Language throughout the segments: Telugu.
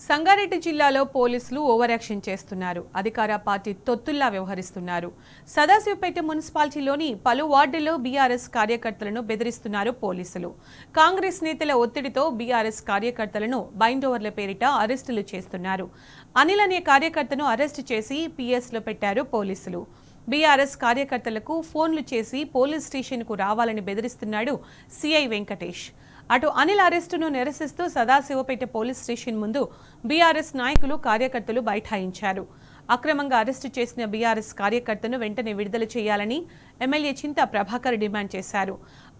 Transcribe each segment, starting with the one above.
సంగారెడ్డి జిల్లాలో పోలీసులు ఓవర్ యాక్షన్ చేస్తున్నారు. అధికార పార్టీ తొత్తుల్లా వ్యవహరిస్తున్నారు. సదాశివపేట మున్సిపాలిటీలోని పలు వార్డుల్లో బీఆర్ఎస్ కార్యకర్తలను బెదిరిస్తున్నారు పోలీసులు. కాంగ్రెస్ నేతల ఒత్తిడితో బీఆర్ఎస్ కార్యకర్తలను బైండోవర్ల పేరిట అరెస్టులు చేస్తున్నారు. అనిల్ అనే కార్యకర్తను అరెస్టు చేసి పిఎస్లో పెట్టారు పోలీసులు. బీఆర్ఎస్ కార్యకర్తలకు ఫోన్లు చేసి పోలీస్ స్టేషన్కు రావాలని బెదిరిస్తున్నాడు సిఐ వెంకటేష్. అటు అనిల్ అరెస్టును నిరసిస్తూ సదాశివపేట పోలీస్ స్టేషన్ ముందు బీఆర్ఎస్ నాయకులు కార్యకర్తలు బైఠాయించారు. అక్రమంగా అరెస్టు చేసిన బీఆర్ఎస్ కార్యకర్తను వెంటనే విడుదల చేయాలని ఎమ్మెల్యే చింతా ప్రభాకర్ డిమాండ్ చేశారు.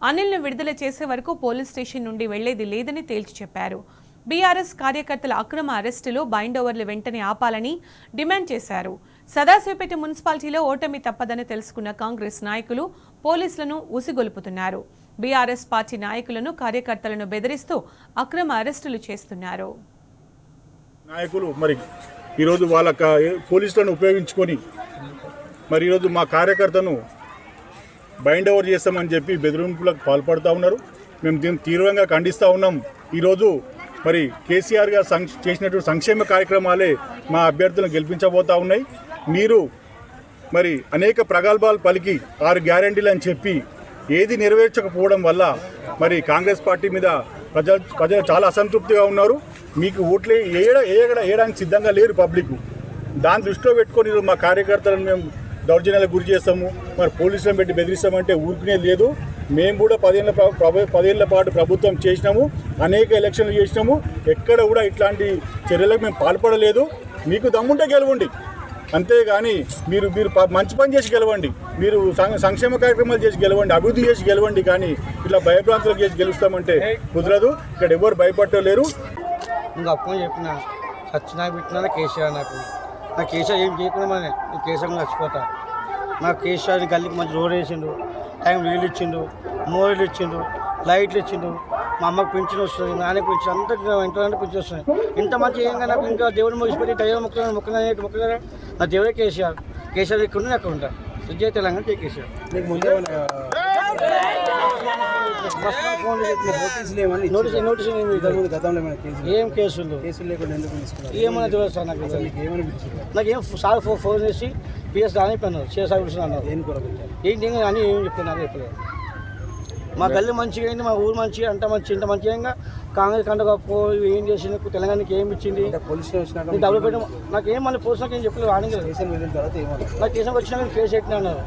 అనిల్ను విడుదల చేసే వరకు పోలీస్ స్టేషన్ నుండి వెళ్లేది లేదని తేల్చి చెప్పారు. బీఆర్ఎస్ కార్యకర్తల అక్రమ అరెస్టులో బైండోవర్లు వెంటనే ఆపాలని డిమాండ్ చేశారు. సదాశివపేట మున్సిపాలిటీలో ఓటమి తప్పదని తెలుసుకున్న కాంగ్రెస్ నాయకులు పోలీసులను ఉసిగొలుపుతున్నారు. బీఆర్ఎస్ పార్టీ నాయకులను కార్యకర్తలను బెదిరిస్తూ అక్రమ అరెస్టులు చేస్తున్నారు. నాయకులు మరి ఈరోజు వాళ్ళ పోలీసులను ఉపయోగించుకొని మరి ఈరోజు మా కార్యకర్తను బైండ్ ఓవర్ చేస్తామని చెప్పి బెదిరింపులకు పాల్పడుతూ ఉన్నారు. మేము దీన్ని తీవ్రంగా ఖండిస్తూ ఉన్నాం. ఈరోజు మరి కేసీఆర్ గారు చేసినటువంటి సంక్షేమ కార్యక్రమాలే మా అభ్యర్థులను గెలిపించబోతూ ఉన్నాయి. మీరు మరి అనేక ప్రగల్భాలు పలికి 6 గ్యారంటీలు అని చెప్పి ఏది నెరవేర్చకపోవడం వల్ల మరి కాంగ్రెస్ పార్టీ మీద ప్రజలు చాలా అసంతృప్తిగా ఉన్నారు. మీకు ఓట్లు వేయడానికి సిద్ధంగా లేరు పబ్లిక్. దాన్ని దృష్టిలో పెట్టుకొని మా కార్యకర్తలను మేము దౌర్జన్యాలకు గురి చేస్తాము, మరి పోలీసులను పెట్టి బెదిరిస్తామంటే ఊరుకునే లేదు. మేము కూడా 10 ఏళ్ల పాటు ప్రభుత్వం చేసినాము, అనేక ఎలక్షన్లు చేసినాము. ఎక్కడ కూడా ఇట్లాంటి చర్యలకు మేము పాల్పడలేదు. మీకు దమ్ముంటే గెలవండి, అంతేగాని మీరు మంచి పని చేసి గెలవండి, మీరు సంక్షేమ కార్యక్రమాలు చేసి గెలవండి, అభివృద్ధి చేసి గెలవండి. కానీ ఇట్లా భయభ్రాంతులు చేసి గెలుస్తామంటే కుదరదు. ఇక్కడ ఎవరు భయపడలేరు. ఇంకా అప్పుడు చెప్పిన సచ్చినా పెట్టినా కేసీఆర్ నాకు కేసీఆర్ ఏం చేయకుండా నేను కేసీఆర్ చచ్చిపోతా. నాకు కేసీఆర్ గల్లీకి మంచి రోడ్ వేసిండు, టైం నీళ్ళు ఇచ్చిండు, మోరీలు ఇచ్చిండు, లైట్లు ఇచ్చిండు, మా అమ్మకు పింఛన్ వస్తుంది, నాన్నకి పింఛన్, అంతా ఇంట్లో పింఛన్ వస్తుంది. ఇంత మంచి ఏంగా నాకు ఇంకా దేవుడు ముగిసిపెట్టి దైవం మొక్కగా నా దేవుడే కేసీఆర్ ఇక్కడ ఉంది, అక్కడ ఉంటా. విజయ తెలంగాణ కేసీఆర్. నీకు ముందే ఏం కేసులు ఏమన్నా తెలియదు సార్. నాకేం సార్ ఫోన్ చేసి పిఎస్ రానిపోయినారు, చేసారు అన్నారు. ఏంటి అని ఏం చెప్తున్నారు చెప్పలేదు. మా గల్లి మంచిగా అయింది, మా ఊరు మంచిగా, అంత మంచి ఇంత మంచిగా. కాంగ్రెస్ కండగా ఏం చేసింది, తెలంగాణకి ఏం ఇచ్చింది, డబ్బులు పెట్టడం నాకేం మళ్ళీ పోలీసులకు ఏం చెప్పలేదు. వాడిని నాకు కేసు వచ్చినా కేసు పెట్టినా అన్నారు.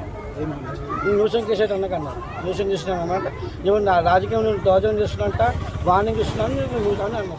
న్యూసెన్స్ కేసు అయితే అన్నకన్నారు. న్యూసెన్స్ చేసినా అన్నమాట. ఏమన్నా రాజకీయం దౌర్జన్యం చేస్తున్నట్ట, వార్నింగ్ ఇస్తున్నాను అన్నారు.